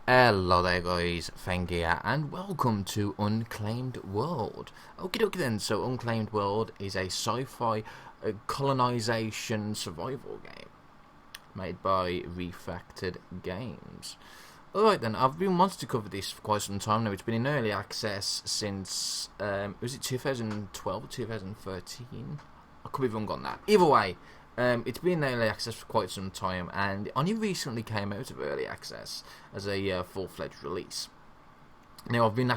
Hello there guys, Feng here, and welcome to Unclaimed World. Okie dokie then, so Unclaimed World is a sci-fi colonization survival game made by Refactored Games. Alright then, I've been wanting to cover this for quite some time now. It's been in early access since, was it 2012 or 2013? I could be wrong on that. Either way, it's been in early access for quite some time, and it only recently came out of early access as a full-fledged release. Now, I've been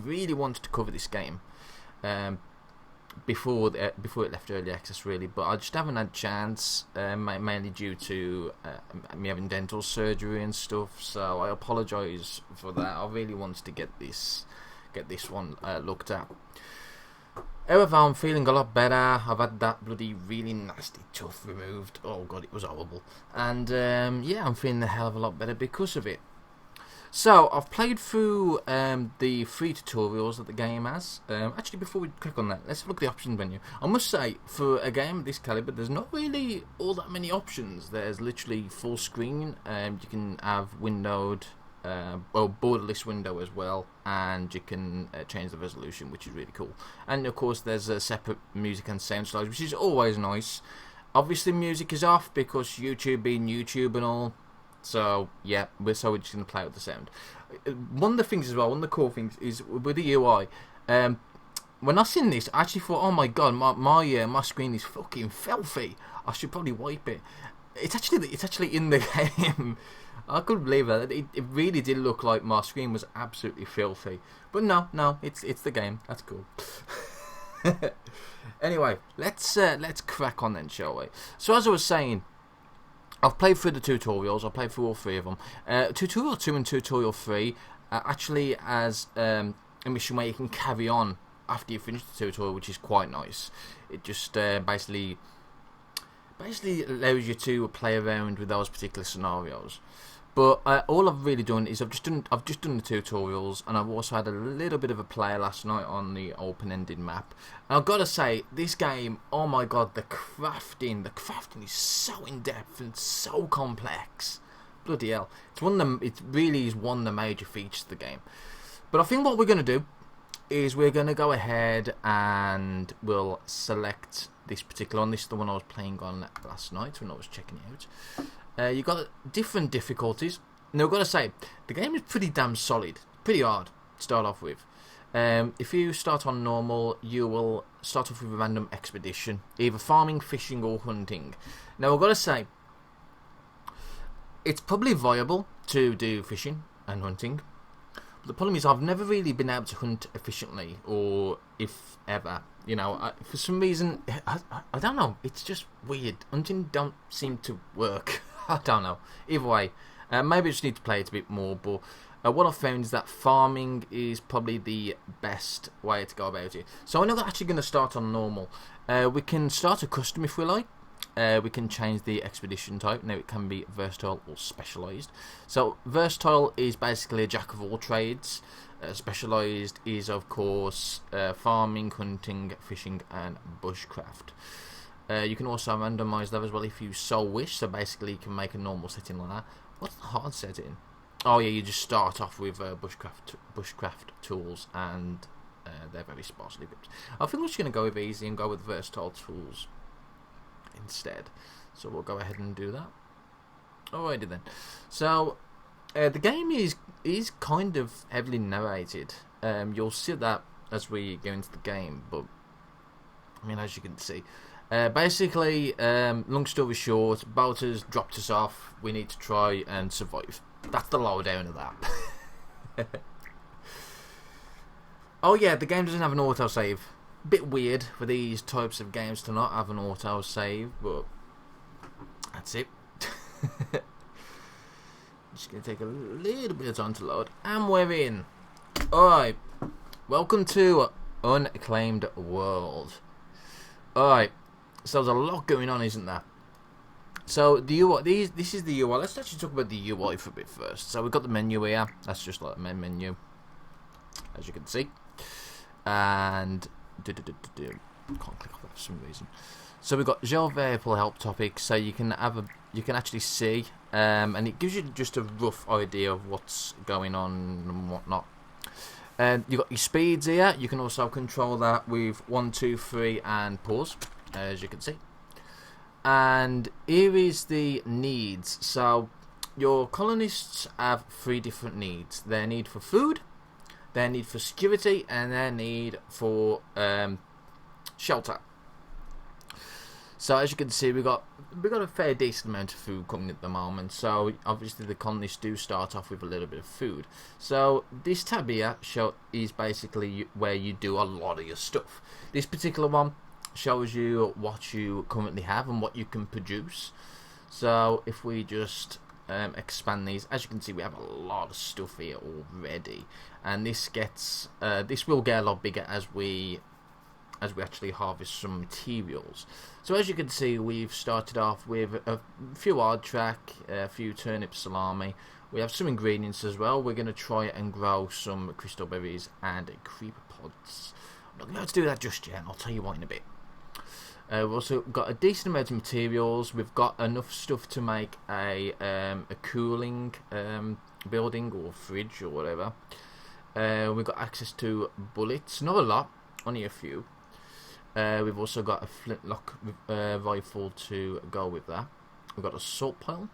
really wanting to cover this game before it left early access, really, but I just haven't had a chance, mainly due to me having dental surgery and stuff. So I apologise for that. I really wanted to get this one looked at. However, I'm feeling a lot better. I've had that bloody really nasty tooth removed. Oh god, it was horrible. And yeah, I'm feeling a hell of a lot better because of it. So, I've played through the free tutorials that the game has. Actually, before we click on that, let's look at the options menu. I must say, for a game of this caliber, there's not really all that many options. There's literally full screen. You can have windowed, borderless window as well, and you can change the resolution, which is really cool. And of course there's a separate music and sound styles, which is always nice. Obviously music is off because YouTube being YouTube and all, so yeah, we're just going to play with the sound. One of the things as well, one of the cool things is with the UI, when I seen this, I actually thought, oh my god, my screen is fucking filthy, I should probably wipe it. It's actually in the game. I couldn't believe that. It really did look like my screen was absolutely filthy. But no, it's the game. That's cool. Anyway, let's crack on then, shall we? So as I was saying, I've played through the tutorials. I've played through all three of them. Tutorial 2 and Tutorial 3 actually has a mission where you can carry on after you finish the tutorial, which is quite nice. It just basically allows you to play around with those particular scenarios. But all I've really done is I've just done the tutorials, and I've also had a little bit of a play last night on the open-ended map. And I've got to say, this game, oh my god, the crafting is so in depth and so complex. Bloody hell, it really is one of the major features of the game. But I think what we're going to do is we're going to go ahead and we'll select this particular one. This is the one I was playing on last night when I was checking it out. You've got different difficulties. Now, I've got to say, the game is pretty damn solid. Pretty hard to start off with. If you start on normal, you will start off with a random expedition. Either farming, fishing, or hunting. Now, I've got to say, it's probably viable to do fishing and hunting. But the problem is, I've never really been able to hunt efficiently, or if ever. You know, for some reason, I don't know, it's just weird. Hunting don't seem to work. I don't know. Either way, maybe I just need to play it a bit more, but what I've found is that farming is probably the best way to go about it. So I'm not actually going to start on normal. We can start a custom if we like. We can change the expedition type. Now it can be versatile or specialised. So versatile is basically a jack of all trades. Specialised is of course farming, hunting, fishing and bushcraft. You can also randomise that as well if you so wish. So basically you can make a normal setting like that. What's the hard setting? Oh yeah, you just start off with bushcraft tools, and they're very sparsely equipped. I think we're just going to go with easy and go with versatile tools instead. So we'll go ahead and do that. Alrighty then. So the game is kind of heavily narrated. You'll see that as we go into the game, but I mean, as you can see, basically, long story short, boat has dropped us off. We need to try and survive. That's the lowdown of that. Oh yeah, the game doesn't have an autosave. Bit weird for these types of games to not have an autosave, but that's it. Just gonna take a little bit of time to load, and we're in. Alright, welcome to Unclaimed World. Alright, so there's a lot going on, isn't there? So the UI, this is the UI. Let's actually talk about the UI for a bit first. So we've got the menu here. That's just like the main menu, as you can see. And can't click on that for some reason. So we've got gel variable help topic, so you can actually see, and it gives you just a rough idea of what's going on and whatnot. You've got your speeds here. You can also control that with 1, 2, 3 and pause, as you can see. And here is the needs. So your colonists have 3 different needs: their need for food, their need for security, and their need for shelter. So as you can see, we've got a fair decent amount of food coming at the moment. So obviously the colonists do start off with a little bit of food. So this tab here is basically where you do a lot of your stuff. This particular one shows you what you currently have and what you can produce. So if we just expand these, as you can see, we have a lot of stuff here already, and this will get a lot bigger as we actually harvest some materials. So as you can see, we've started off with a few aardvark, a few turnip salami. We have some ingredients as well. We're going to try and grow some crystal berries and creeper pods. I'm not going to do that just yet, I'll tell you what in a bit. We've also got a decent amount of materials. We've got enough stuff to make a cooling building or fridge or whatever. We've got access to bullets, not a lot, only a few. We've also got a flintlock rifle to go with that. We've got a salt pile.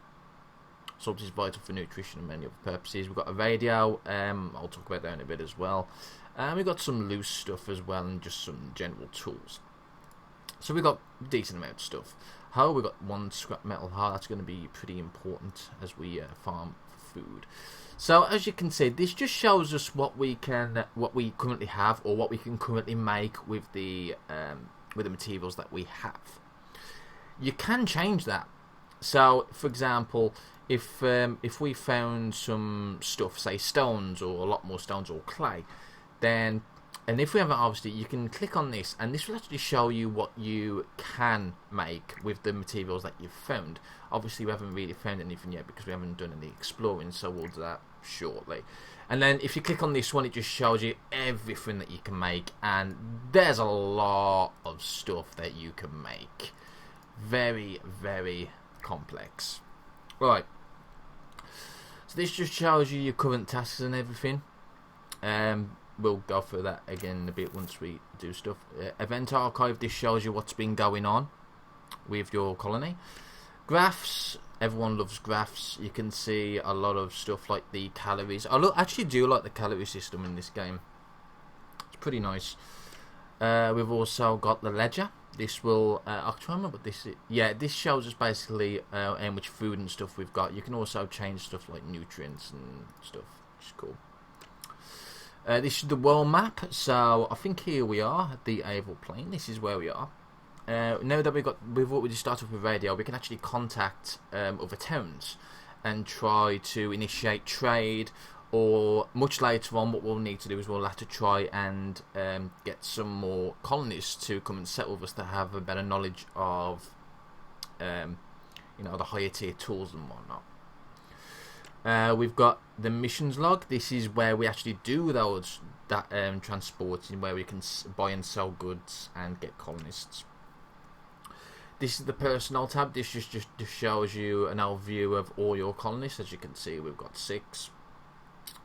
Salt is vital for nutrition and many other purposes. We've got a radio. I'll talk about that in a bit as well. We've got some loose stuff as well, and just some general tools. So we've got a decent amount of stuff. We've got 1 scrap metal hull. That's going to be pretty important as we farm for food. So as you can see, this just shows us what we currently have, or what we can currently make with the materials that we have. You can change that. So, for example, if we found some stuff, say stones, or a lot more stones, or clay, then, and if we haven't harvested it, you can click on this, and this will actually show you what you can make with the materials that you've found. Obviously, we haven't really found anything yet because we haven't done any exploring, so we'll do that shortly. And then if you click on this one, it just shows you everything that you can make, and there's a lot of stuff that you can make. Very, very complex. Right. So this just shows you your current tasks and everything. We'll go through that again in a bit once we do stuff. Event archive, this shows you what's been going on with your colony. Graphs, everyone loves graphs. You can see a lot of stuff like the calories. I actually do like the calorie system in this game. It's pretty nice. We've also got the ledger. This will, I'll try and remember what this is. Yeah, this shows us basically how much food and stuff we've got. You can also change stuff like nutrients and stuff, which is cool. This is the world map, so I think here we are at the Aval Plain. This is where we are. Now that we've already started with radio, we can actually contact other towns and try to initiate trade, or much later on what we'll need to do is we'll have to try and get some more colonists to come and settle with us to have a better knowledge of the higher tier tools and whatnot. We've got the missions log. This is where we actually do that transporting, where we can buy and sell goods and get colonists. This is the personnel tab. This just shows you an overview of all your colonists. As you can see, we've got 6.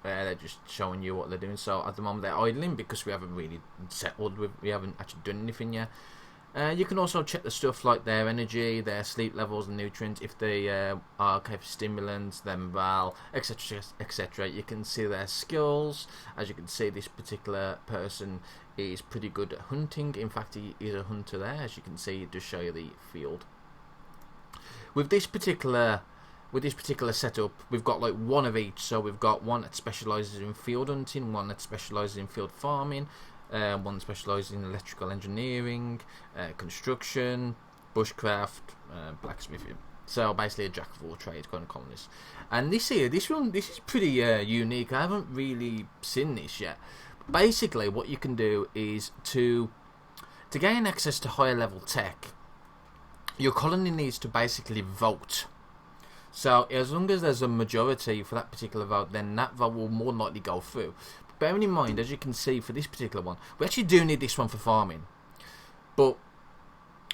They're just showing you what they're doing. So at the moment they're idling because we haven't really settled we haven't actually done anything yet. You can also check the stuff like their energy, their sleep levels and nutrients, if they are okay for stimulants, their morale, etc, etc. You can see their skills. As you can see, this particular person is pretty good at hunting. In fact, he is a hunter there. As you can see, it does show you the field. With this particular setup, we've got like 1 of each. So we've got 1 that specialises in field hunting, 1 that specialises in field farming, 1 specialises in electrical engineering, construction, bushcraft, blacksmithing. So basically a jack of all trades kind of colonist. And this is pretty unique. I haven't really seen this yet. Basically, what you can do is to gain access to higher level tech, your colony needs to basically vote. So as long as there's a majority for that particular vote, then that vote will more than likely go through. But bearing in mind, as you can see for this particular one, we actually do need this one for farming. But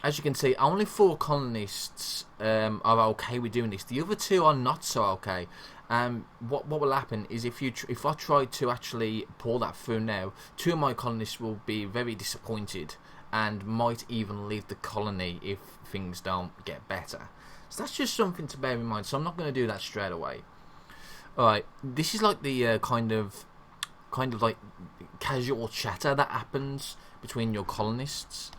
as you can see, only 4 colonists are okay with doing this. The other 2 are not so okay. What will happen is if I try to actually pull that through now, 2 of my colonists will be very disappointed and might even leave the colony if things don't get better. So that's just something to bear in mind. So I'm not going to do that straight away. Alright, this is like the kind of like casual chatter that happens between your colonists,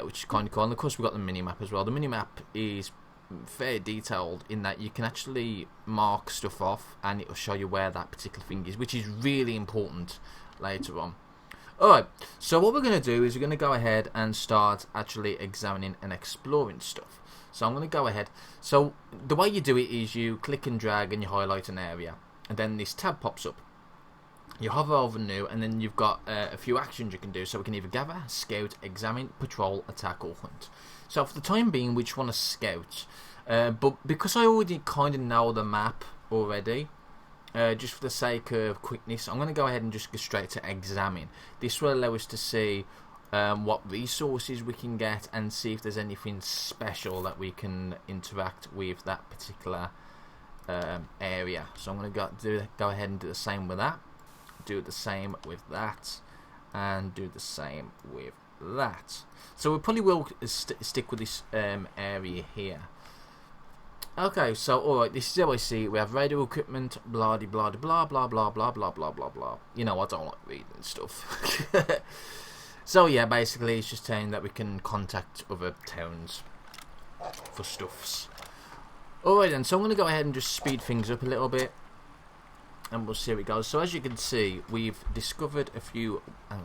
which is kind of cool. And of course we've got the mini-map as well. The mini-map is very detailed in that you can actually mark stuff off and it will show you where that particular thing is, which is really important later on. Alright, so what we're going to do is we're going to go ahead and start actually examining and exploring stuff. So I'm going to go ahead. So the way you do it is you click and drag and you highlight an area, and then this tab pops up. You hover over new, and then you've got a few actions you can do. So we can either gather, scout, examine, patrol, attack, or hunt. So for the time being, we just want to scout. But because I already kind of know the map already, just for the sake of quickness, I'm going to go ahead and just go straight to examine. This will allow us to see what resources we can get and see if there's anything special that we can interact with that particular area. So I'm going to go ahead and do the same with that. Do the same with that, and do the same with that. So we probably will stick with this area here. Okay, so alright, this is how I see it. We have radio equipment, blah de blah de blah blah blah blah blah blah blah blah. You know, I don't like reading stuff. So yeah, basically it's just saying that we can contact other towns for stuffs. Alright then, so I'm going to go ahead and just speed things up a little bit, and we'll see how it goes. So as you can see, we've discovered a few... I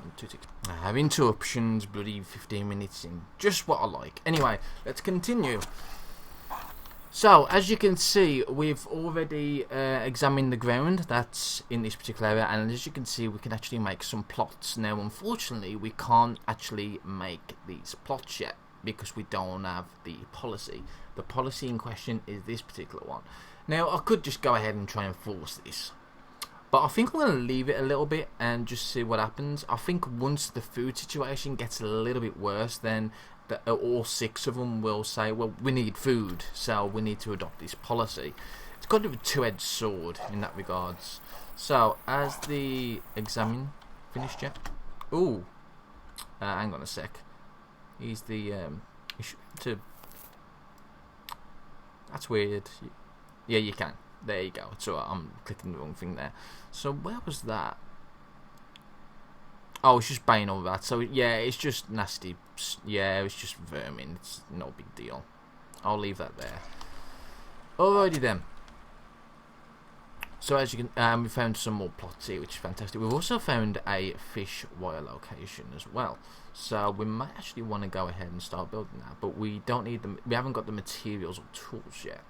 have interruptions, bloody 15 minutes in. Just what I like. Anyway, let's continue. So, as you can see, we've already examined the ground that's in this particular area, and as you can see, we can actually make some plots. Now, unfortunately, we can't actually make these plots yet, because we don't have the policy. The policy in question is this particular one. Now, I could just go ahead and try and force this, but I think I'm going to leave it a little bit and just see what happens. I think once the food situation gets a little bit worse, then all 6 of them will say, well, we need food, so we need to adopt this policy. It's kind of a two-edged sword in that regards. So, as the examine finished yet? Ooh, hang on a sec. He's the that's weird. Yeah, you can. There you go. It's alright. I'm clicking the wrong thing there. So where was that? Oh, it's just buying all that. So yeah, it's just nasty. Yeah, it's just vermin. It's no big deal. I'll leave that there. Alrighty then. So as you can, we found some more plots here, which is fantastic. We've also found a fish wire location as well. So we might actually want to go ahead and start building that, but we don't need them. We haven't got the materials or tools yet.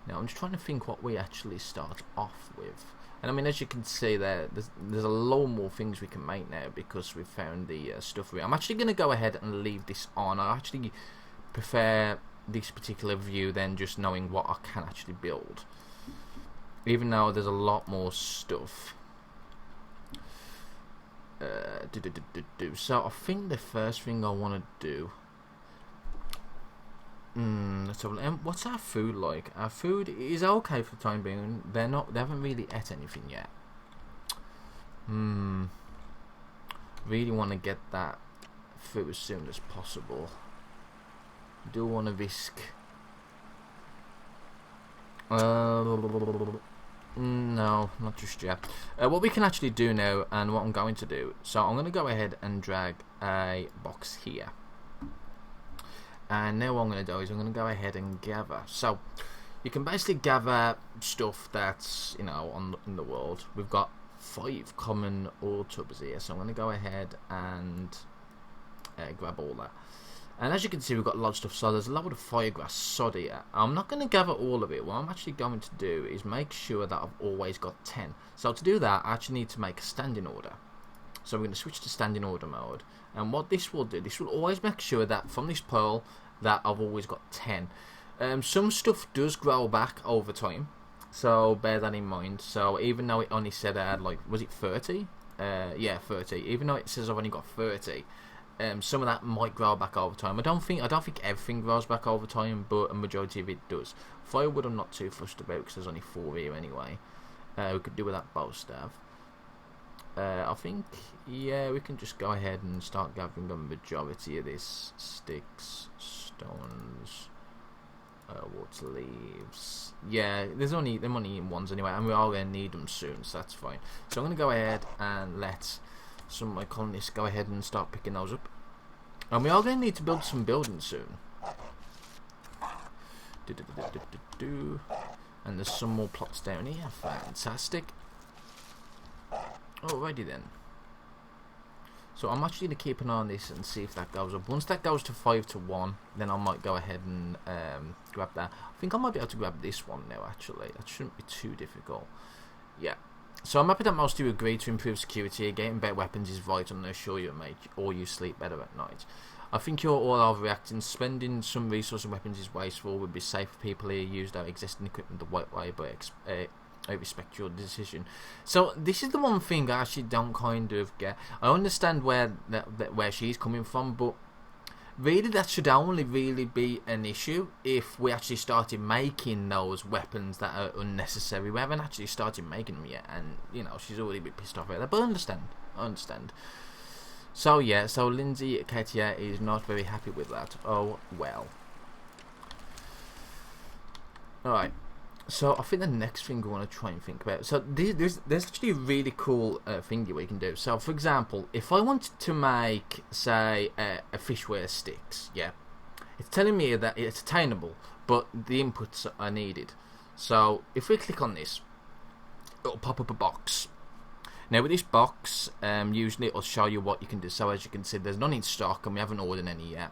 Now I'm just trying to think what we actually start off with. And I mean, as you can see there's a lot more things we can make now because we've found the stuff. I'm actually going to go ahead and leave this on. I actually prefer this particular view than just knowing what I can actually build, even though there's a lot more stuff. So I think the first thing I want to do. Let's have a look. What's our food like? Our food is okay for the time being. They haven't really ate anything yet. Really want to get that through as soon as possible. Do want to risk. No, not just yet. What we can actually do now, and what I'm going to do. So I'm going to go ahead and drag a box here. And now what I'm going to do is I'm going to go ahead and gather. So you can basically gather stuff that's, in the world. We've got 5 common ore tubs here, so I'm going to go ahead and grab all that. And as you can see, we've got a lot of stuff. So there's a lot of firegrass sod here. I'm not going to gather all of it. What I'm actually going to do is make sure that I've always got 10. So to do that, I actually need to make a standing order. So we're going to switch to standing order mode. And what this will do, this will always make sure that from this pile that I've always got 10. Some stuff does grow back over time, so bear that in mind. So even though it only said I had, like, was it 30? Yeah, 30. Even though it says I've only got 30, some of that might grow back over time. I don't think everything grows back over time, but a majority of it does. Firewood I'm not too fussed about because there's only 4 here anyway. We could do with that bow staff. I think, yeah, we can just go ahead and start gathering a majority of this. Sticks, stones, water leaves. Yeah, they're only in ones anyway, and we are going to need them soon, so that's fine. So I'm going to go ahead and let some of my colonists go ahead and start picking those up. And we are going to need to build some buildings soon. And there's some more plots down here. Fantastic. Alrighty then. So I'm actually going to keep an eye on this and see if that goes up. Once that goes to 5-1, then I might go ahead and grab that. I think I might be able to grab this one now, actually. That shouldn't be too difficult. Yeah. So I'm happy that most of you agree to improve security. Getting better weapons is vital, and I assure you it make or you sleep better at night. I think you're all overreacting. Spending some resource and weapons is wasteful. Would be safe for people here used our existing equipment the right way, but I respect your decision. So this is the one thing I actually don't kind of get. I understand where she's coming from, but really that should only really be an issue if we actually started making those weapons that are unnecessary. We haven't actually started making them yet, and you know she's already a bit pissed off about that. But I understand. So yeah, so Lindsay Katia is not very happy with that. Oh well. Alright. So I think the next thing we want to try and think about. So there's actually a really cool thing we can do. So for example, if I wanted to make, say, a fishware sticks, yeah, it's telling me that it's attainable, but the inputs are needed. So if we click on this, it'll pop up a box. Now with this box, usually it'll show you what you can do. So as you can see, there's none in stock, and we haven't ordered any yet.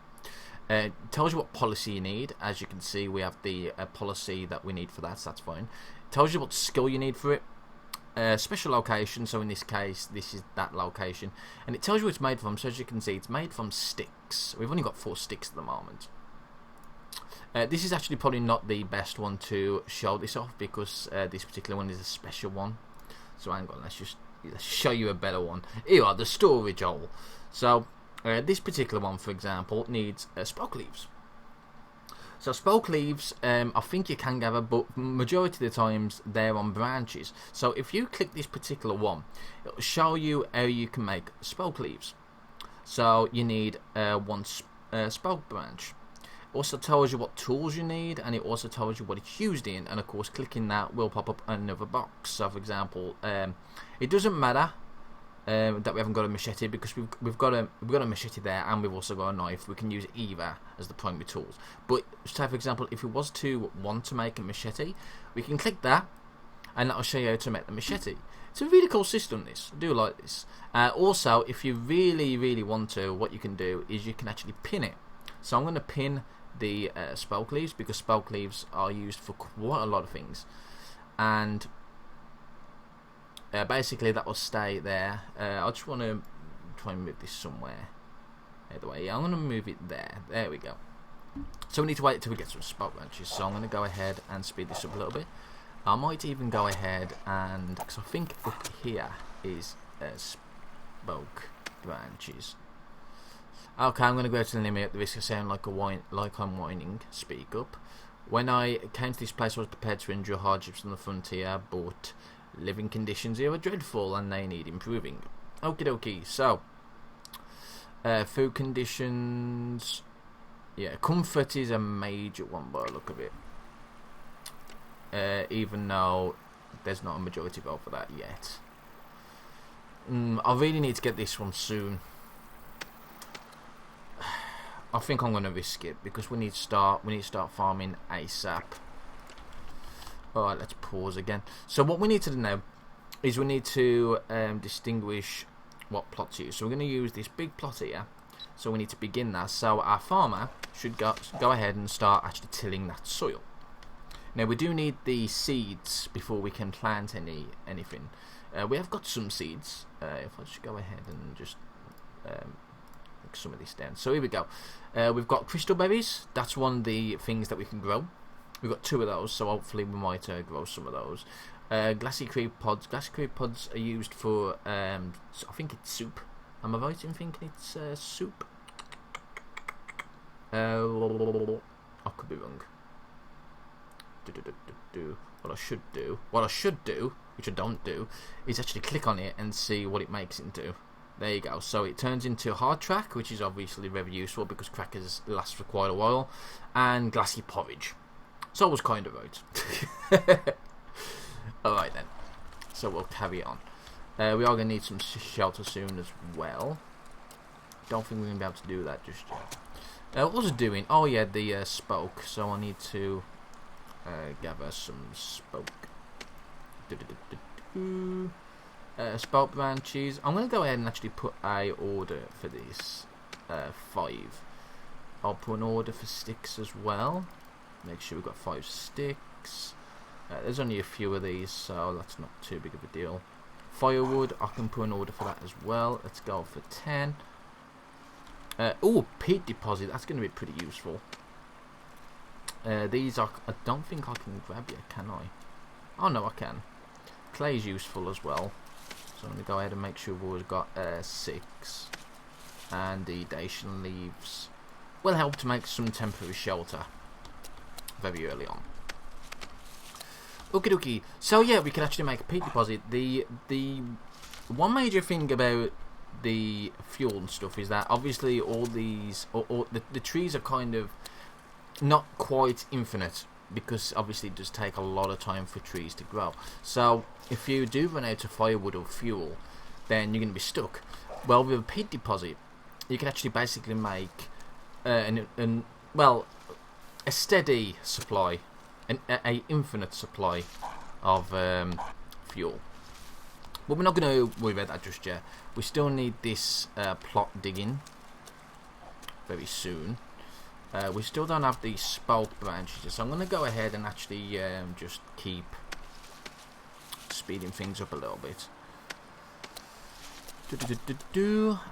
It tells you what policy you need. As you can see, we have the policy that we need for that, so that's fine. It tells you what skill you need for it. Special location, so in this case, this is that location. And it tells you what it's made from, so as you can see, it's made from sticks. We've only got 4 sticks at the moment. This is actually probably not the best one to show this off, because this particular one is a special one. So hang on, let's show you a better one. Here are the storage hole. So this particular one, for example, needs spoke leaves. So spoke leaves, I think you can gather, but majority of the times they're on branches. So if you click this particular one, it'll show you how you can make spoke leaves. So you need one spoke branch. It also tells you what tools you need, and it also tells you what it's used in. And of course, clicking that will pop up another box. So for example, it doesn't matter that we haven't got a machete, because we've got a machete there, and we've also got a knife. We can use either as the primary tools. But say for example, if we was to want to make a machete, we can click that, and that'll show you how to make the machete. It's a really cool system, this. I do like this. Also, if you really want to, what you can do is you can actually pin it. So I'm going to pin the spoke leaves, because spoke leaves are used for quite a lot of things, and basically that will stay there. I just want to try and move this somewhere. Either way, yeah, I'm going to move it there. There we go. So we need to wait until we get some spoke branches. So I'm going to go ahead and speed this up a little bit. I might even go ahead and, because I think up here is spoke branches. Okay, I'm going to go to the limit at the risk of sounding like I'm whining. Speak up. When I came to this place, I was prepared to endure hardships on the frontier, but living conditions here are dreadful and they need improving. Okie dokie. So, food conditions. Yeah, comfort is a major one by the look of it. Even though there's not a majority vote for that yet. I really need to get this one soon. I think I'm going to risk it, because we need to start farming ASAP. Alright, let's pause again. So what we need to do now is we need to distinguish what plot to use. So we're going to use this big plot here. So we need to begin that. So our farmer should go ahead and start actually tilling that soil. Now we do need the seeds before we can plant anything. We have got some seeds. If I just go ahead and just some of this down. So here we go. We've got crystal berries. That's one of the things that we can grow. We've got 2 of those, so hopefully we might grow some of those. Glassy creep pods. Glassy creep pods are used for, I think it's soup. Am I right in thinking it's soup? I could be wrong. What I should do, which I don't do, is actually click on it and see what it makes it into. There you go. So it turns into hard track, which is obviously very useful because crackers last for quite a while, and glassy porridge. So I was kind of right. Alright then. So we'll carry on. We are going to need some shelter soon as well. Don't think we're going to be able to do that just yet. What was I doing? Oh yeah, the spoke. So I need to gather some spoke. Spoke branches. I'm going to go ahead and actually put a order for this 5. I'll put an order for sticks as well. Make sure we've got 5 sticks. There's only a few of these, so that's not too big of a deal. Firewood, I can put an order for that as well. Let's go for 10. Oh, peat deposit. That's going to be pretty useful. These are... I don't think I can grab yet, can I? Oh, no, I can. Clay is useful as well. So I'm going to go ahead and make sure we've always got 6. And the Dacian leaves will help to make some temporary shelter very early on. Okie dokie. So yeah, we can actually make a peat deposit. The one major thing about the fuel and stuff is that obviously all these, the trees are kind of not quite infinite, because obviously it does take a lot of time for trees to grow. So if you do run out of firewood or fuel, then you're going to be stuck. Well, with a peat deposit, you can actually basically make a steady supply, a infinite supply of fuel. But we're not going to worry about that just yet. We still need this plot digging very soon. We still don't have the spoke branches, so I'm going to go ahead and actually just keep speeding things up a little bit.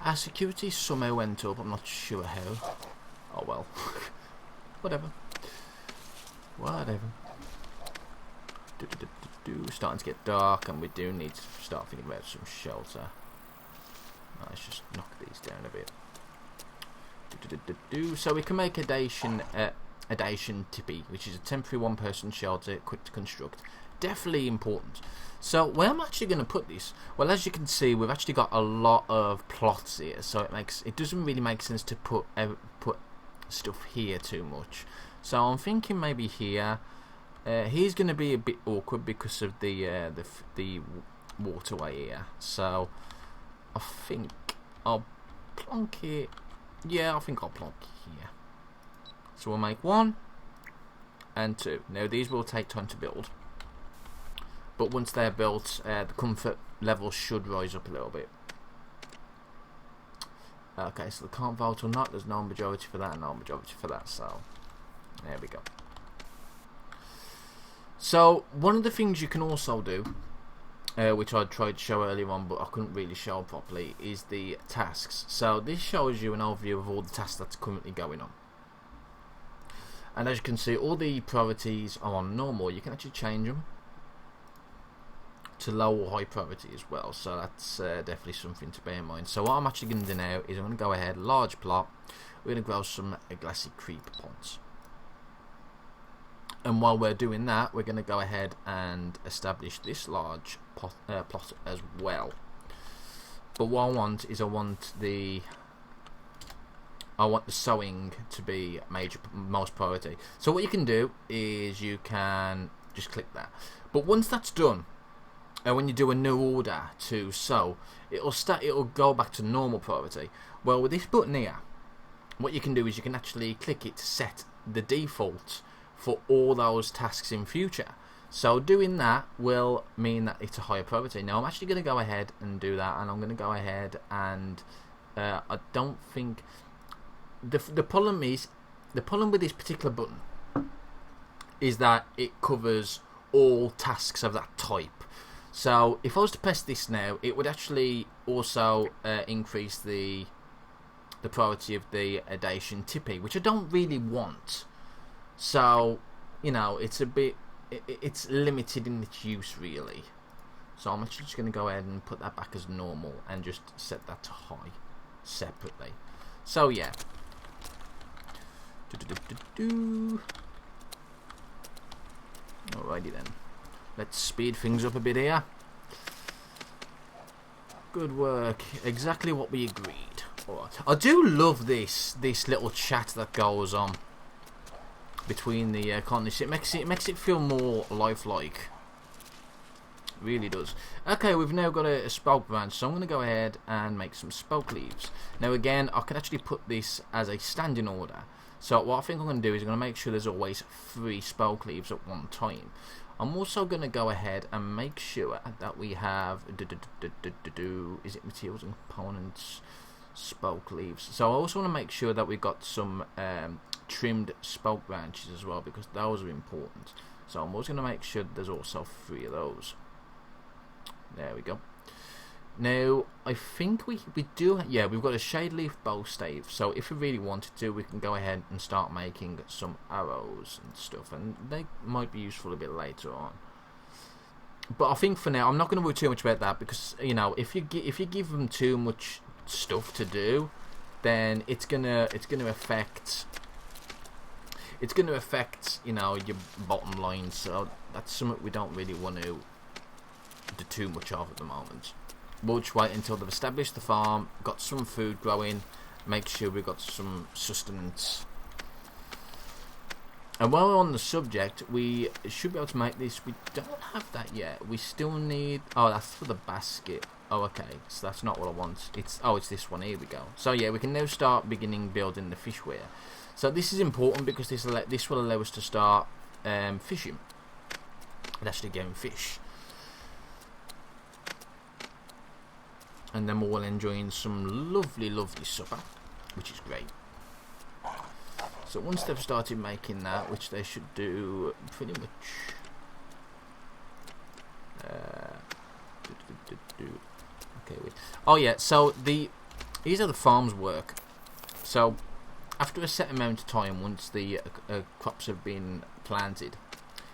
Our security somehow went up, I'm not sure how. Oh well. Whatever. Starting to get dark, and we do need to start thinking about some shelter. Let's just knock these down a bit. So we can make a Dacian tipi, which is a temporary one-person shelter, quick to construct. Definitely important. So where I'm actually going to put this, well, as you can see, we've actually got a lot of plots here, so it doesn't really make sense to put stuff here too much. So I'm thinking maybe here. Here's going to be a bit awkward because of the waterway here. So I think I'll plonk it. Yeah, I think I'll plonk it here. So we'll make 1 and 2. Now these will take time to build, but once they're built, the comfort level should rise up a little bit. Okay, so they can't vote or not. There's no majority for that and no majority for that. So there we go. So one of the things you can also do, which I tried to show earlier on but I couldn't really show properly, is the tasks. So this shows you an overview of all the tasks that's currently going on. And as you can see, all the priorities are on normal. You can actually change them to low or high priority as well. So that's definitely something to bear in mind. So what I'm actually going to do now is I'm going to go ahead, large plot. We're going to grow some glassy creep ponds. And while we're doing that, we're going to go ahead and establish this large plot as well. But what I want is I want the sowing to be most priority. So what you can do is you can just click that. But once that's done, when you do a new order to sow, it'll go back to normal priority. Well, with this button here, what you can do is you can actually click it to set the default for all those tasks in future. So doing that will mean that it's a higher priority. Now I'm actually going to go ahead and do that, and I'm going to go ahead and I don't think the problem with this particular button is that it covers all tasks of that type. So if I was to press this now, it would actually also increase the priority of the Dacian tipi, which I don't really want. So, you know, it's limited in its use, really. So I'm actually just going to go ahead and put that back as normal and just set that to high separately. So yeah, Alrighty then. Let's speed things up a bit here. Good work. Exactly what we agreed. Alright. I do love this little chat that goes on between the colonists. It makes it feel more lifelike. Really does. Okay, we've now got a spoke branch, so I'm going to go ahead and make some spoke leaves. Now again, I can actually put this as a standing order. So what I think I'm going to do is I'm going to make sure there's always 3 spoke leaves at one time. I'm also going to go ahead and make sure that we have is it materials and components, spoke leaves. So I also want to make sure that we've got some trimmed spoke branches as well, because those are important. So I'm also going to make sure there's also 3 of those. There we go. Now I think we do, yeah, we've got a shade leaf bow stave, so if we really wanted to, we can go ahead and start making some arrows and stuff, and they might be useful a bit later on. But I think for now I'm not going to worry too much about that, because you know, if you give them too much stuff to do, then it's gonna affect you know, your bottom line. So that's something we don't really want to do too much of at the moment. We'll just wait until they've established the farm, got some food growing, make sure we've got some sustenance. And while we're on the subject, we should be able to make this. We don't have that yet. We still need... Oh, that's for the basket. Oh, okay. So that's not what I want. It's this one. Here we go. So yeah, we can now start building the fishware. So this is important because this will allow us to start fishing and actually getting fish. And then we'll enjoy some lovely, lovely supper, which is great. So once they've started making that, which they should do pretty much... Okay, wait. Oh yeah, so these are the farms work. So after a set amount of time, once the crops have been planted,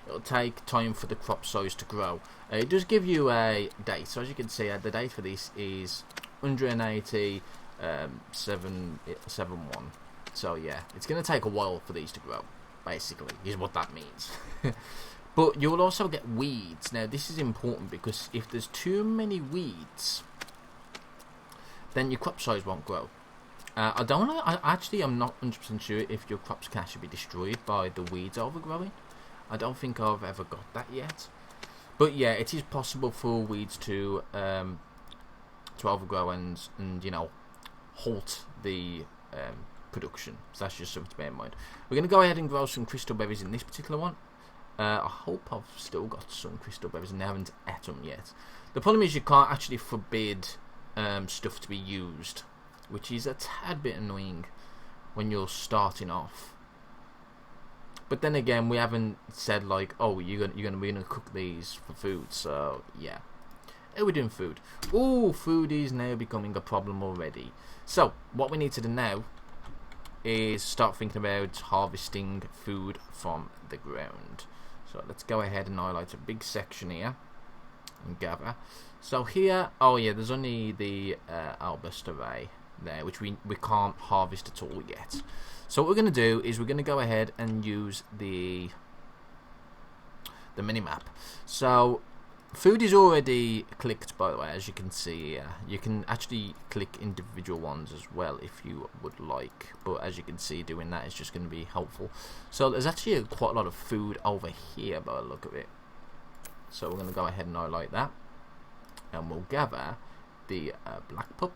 it'll take time for the crop size to grow. It does give you a date. So as you can see, the date for this is 180 771. So yeah, it's going to take a while for these to grow, basically, is what that means. But you'll also get weeds. Now this is important because if there's too many weeds, then your crop size won't grow. I don't know. I'm not 100% sure if your crops can actually be destroyed by the weeds overgrowing. I don't think I've ever got that yet. But yeah, it is possible for weeds to overgrow and you know, halt the production. So that's just something to bear in mind. We're going to go ahead and grow some crystal berries in this particular one. I hope I've still got some crystal berries and they haven't ate them yet. The problem is you can't actually forbid stuff to be used, which is a tad bit annoying when you're starting off. But then again, we haven't said like, oh, we're gonna cook these for food. So yeah, we're doing food. Oh, food is now becoming a problem already. So what we need to do now is start thinking about harvesting food from the ground. So let's go ahead and highlight a big section here and gather. So here, oh yeah, there's only the arbusto array there, which we can't harvest at all yet. So what we're going to do is we're going to go ahead and use the minimap. So food is already clicked, by the way, as you can see here. You can actually click individual ones as well if you would like, but as you can see, doing that is just going to be helpful. So there's actually quite a lot of food over here by the look of it. So we're going to go ahead and highlight that, and we'll gather the black pup,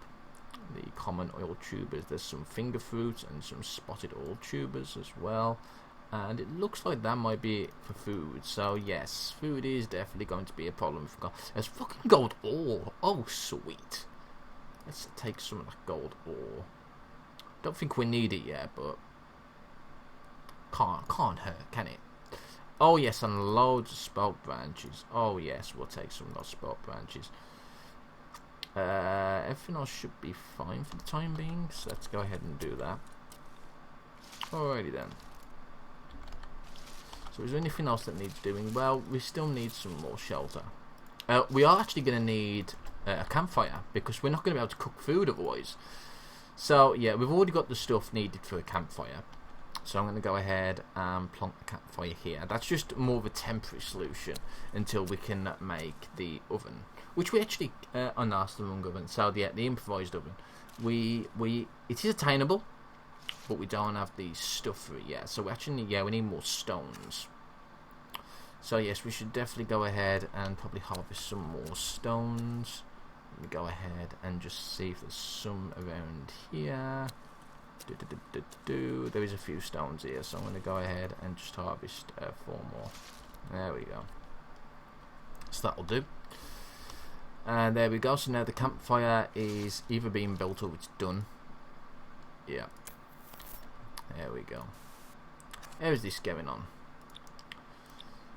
the common oil tubers. There's some finger fruits and some spotted oil tubers as well, and it looks like that might be it for food. So yes, food is definitely going to be a problem for gold. There's fucking gold ore. Oh sweet, let's take some of that gold ore. Don't think we need it yet, but can't hurt, can it? Oh yes, and loads of spoke branches. Oh yes, we'll take some of those spoke branches. Everything else should be fine for the time being, so let's go ahead and do that. Alrighty then. So is there anything else that needs doing? Well, we still need some more shelter. We are actually going to need a campfire, because we're not going to be able to cook food otherwise. So yeah, we've already got the stuff needed for a campfire. So I'm going to go ahead and plonk the campfire here. That's just more of a temporary solution until we can make the oven, which we actually the wrong oven. So yeah, the improvised oven. It is attainable, but we don't have the stuff for it yet. So we actually we need more stones. So yes, we should definitely go ahead and probably harvest some more stones. Let me go ahead and just see if there's some around here. There is a few stones here, so I'm going to go ahead and just harvest 4 more. There we go. So that'll do. And there we go. So now the campfire is either being built or it's done. Yeah. There we go. How is this going on?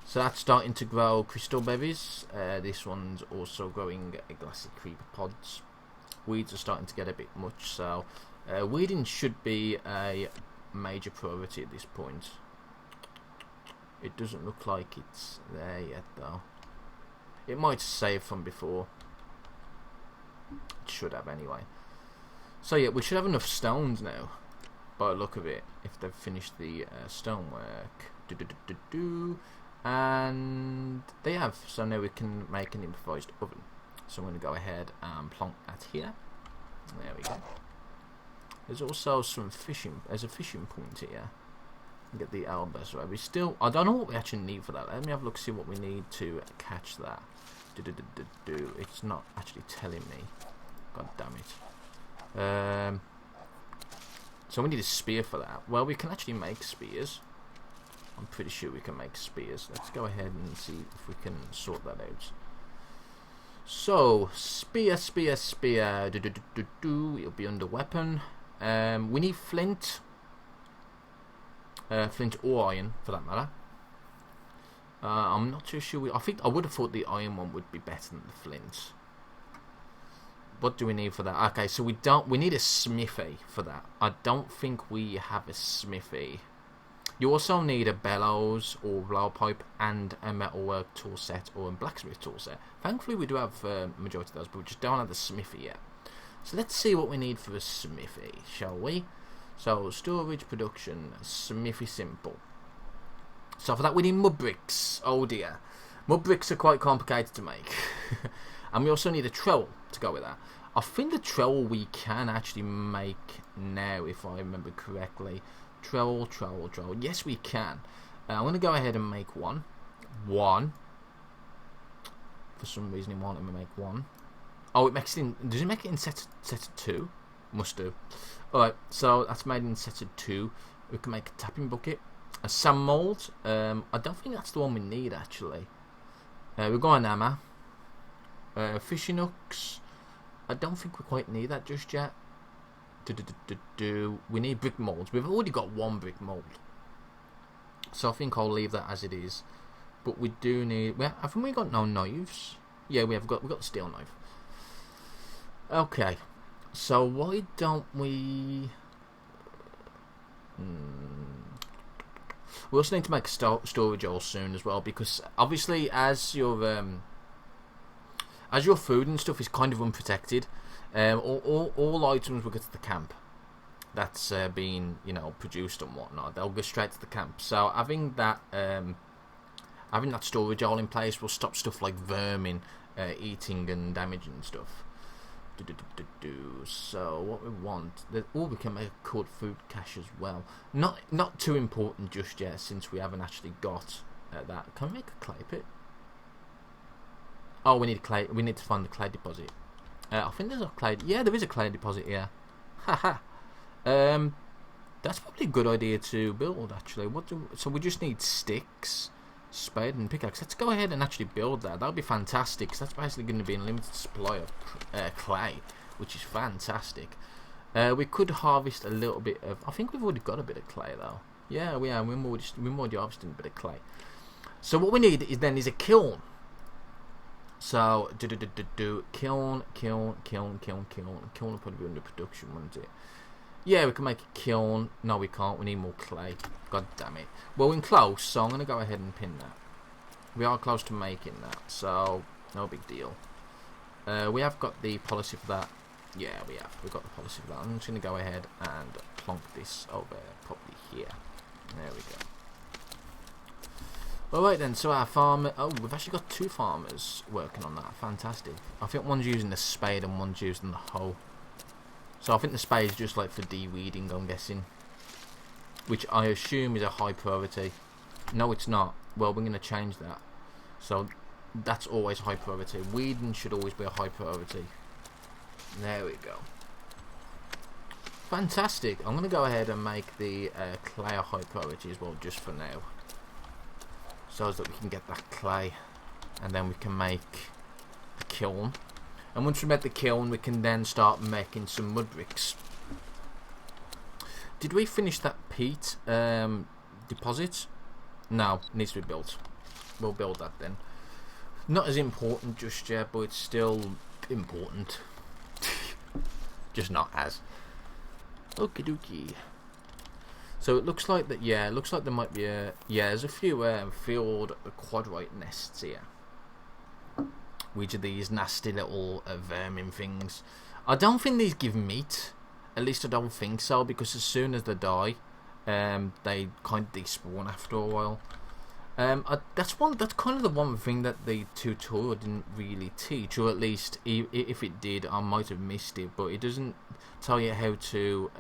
So that's starting to grow crystal berries. This one's also growing glassy creeper pods. Weeds are starting to get a bit much, so weeding should be a major priority at this point. It doesn't look like it's there yet though. It might save from before. It should have anyway. So yeah, we should have enough stones now, by the look of it, if they've finished the stonework. And they have, so now we can make an improvised oven. So I'm going to go ahead and plonk that here. There we go. There's also some fishing. There's a fishing point here. Get the albus right. I don't know what we actually need for that. Let me have a look, see what we need to catch that. It's not actually telling me. God damn it. So we need a spear for that. Well, we can actually make spears. I'm pretty sure we can make spears. Let's go ahead and see if we can sort that out. So, spear. It'll be under weapon. We need flint. Flint or iron, for that matter. I'm not too sure. I would have thought the iron one would be better than the flint. What do we need for that? Okay, so we need a smithy for that. I don't think we have a smithy. You also need a bellows or blowpipe and a metalwork tool set or a blacksmith tool set. Thankfully we do have a majority of those, but we just don't have the smithy yet. So let's see what we need for a smithy, shall we? So storage, production, smithy simple. So for that we need mud bricks. Oh dear. Mud bricks are quite complicated to make. And we also need a trowel to go with that. I think the trowel we can actually make now, if I remember correctly. Trowel. Yes, we can. I'm going to go ahead and make one. For some reason, it won't let me make one. Oh, it makes it in. Does it make it in set of 2? Must do. Alright, so that's made in set of 2. We can make a tapping bucket. A sand mould. I don't think that's the one we need, actually. We've got an hammer. Fishing hooks. I don't think we quite need that just yet. We need brick molds. We've already got 1 brick mold, so I think I'll leave that as it is. But we do need. Haven't we got no knives? Yeah, we got the steel knife. Okay, so why don't we? We also need to make a storage hole soon as well, because obviously as your food and stuff is kind of unprotected. All items will go to the camp that's being produced and whatnot. They'll go straight to the camp. So having that storage hole in place will stop stuff like vermin eating and damaging stuff. So what we want, we can make a cold food cache as well. Not too important just yet, since we haven't actually got that. Can we make a clay pit? Oh, we need clay. We need to find the clay deposit. I think there's a clay. Yeah, there is a clay deposit here. Haha. That's probably a good idea to build, actually. So we just need sticks, spade, and pickaxe. Let's go ahead and actually build that. That would be fantastic, because that's basically going to be a limited supply of clay, which is fantastic. We could harvest a little bit of. I think we've already got a bit of clay, though. Yeah, we are. We're already harvesting a bit of clay. So what we need is a kiln. So kiln will probably be under production, wouldn't it? Yeah, we can make a kiln. No, we can't. We need more clay. God damn it. Well, we're close, so I'm going to go ahead and pin that. We are close to making that, so no big deal. We have got the policy for that. Yeah, we have. We've got the policy for that. I'm just going to go ahead and plonk this over probably here. There we go. Alright then, so our farmer... Oh, we've actually got 2 farmers working on that. Fantastic. I think one's using the spade and one's using the hoe. So I think the spade is just like for de-weeding, I'm guessing. Which I assume is a high priority. No, it's not. Well, we're going to change that. So that's always high priority. Weeding should always be a high priority. There we go. Fantastic. I'm going to go ahead and make the clay a high priority as well, just for now. So that we can get that clay. And then we can make the kiln. And once we make the kiln, we can then start making some mud bricks. Did we finish that peat deposit? No, it needs to be built. We'll build that then. Not as important just yet, but it's still important. Just not as. Okie dokie. So it looks like that. Yeah, it looks like there might be a. Yeah, there's a few field quadrite nests here. Which are these nasty little vermin things. I don't think these give meat. At least I don't think so, because as soon as they die, they kind of despawn after a while. That's kind of the one thing that the tutorial didn't really teach, or at least if it did, I might have missed it. But it doesn't tell you how to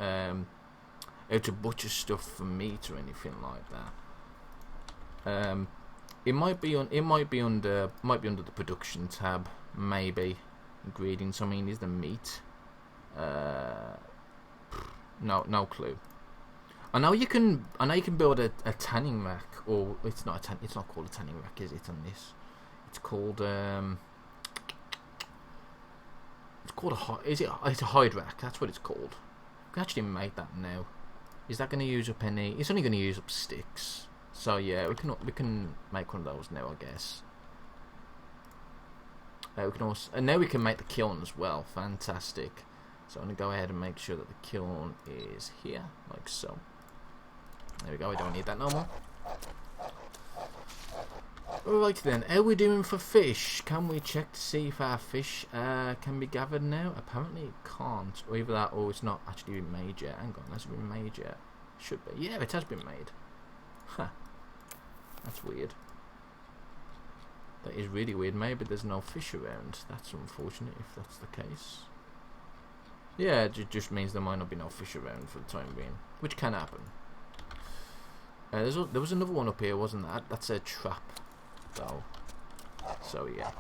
butcher stuff for meat or anything like that. It might be under the production tab, maybe. Ingredients. I mean, is the meat? No clue. I know you can build a tanning rack, or it's not called a tanning rack, is it? On this, it's called it's a hide rack. That's what it's called. We can actually make that now. Is that going to use up any? It's only going to use up sticks. So yeah, we can make one of those now, I guess. We can also, and now we can make the kiln as well. Fantastic. So I'm going to go ahead and make sure that the kiln is here, like so. There we go, we don't need that no more. Alright then, how are we doing for fish? Can we check to see if our fish can be gathered now? Apparently it can't. Or either that, or it's not actually been made yet. Hang on, has it been made yet? Should be. Yeah, it has been made. Huh. That's weird. That is really weird. Maybe there's no fish around. That's unfortunate if that's the case. Yeah, it just means there might not be no fish around for the time being. Which can happen. There was another one up here, wasn't there? That's a trap, though. So yeah.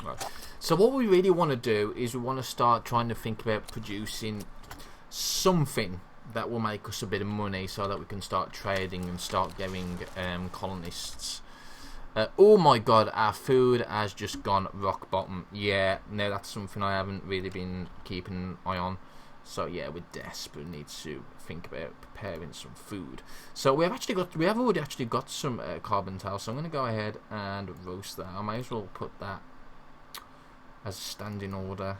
Right. So what we really want to do is we want to start trying to think about producing something that will make us a bit of money, so that we can start trading and start getting colonists. Oh my god, our food has just gone rock bottom. Yeah, no, that's something I haven't really been keeping an eye on. So yeah, we're desperate. We need to think about preparing some food. So we have already actually got some carbon tile. So I'm going to go ahead and roast that. I might as well put that as a standing order.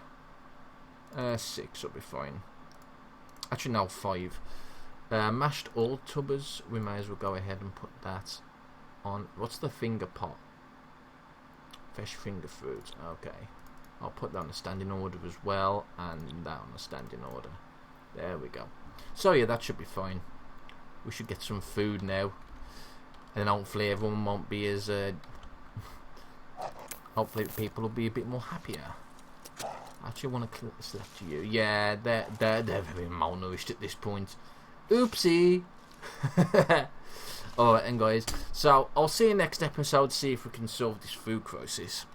6 will be fine. Actually, no, 5. Mashed old tubbers. We may as well go ahead and put that on. What's the finger pot? Fresh finger fruit. Okay. I'll put that on a standing order as well, and that on a standing order. There we go. So yeah, that should be fine. We should get some food now, and hopefully everyone won't be as. Hopefully people will be a bit more happier. I actually want to select you. Yeah, they're very malnourished at this point. Oopsie. Alright then guys, so I'll see you next episode to see if we can solve this food crisis.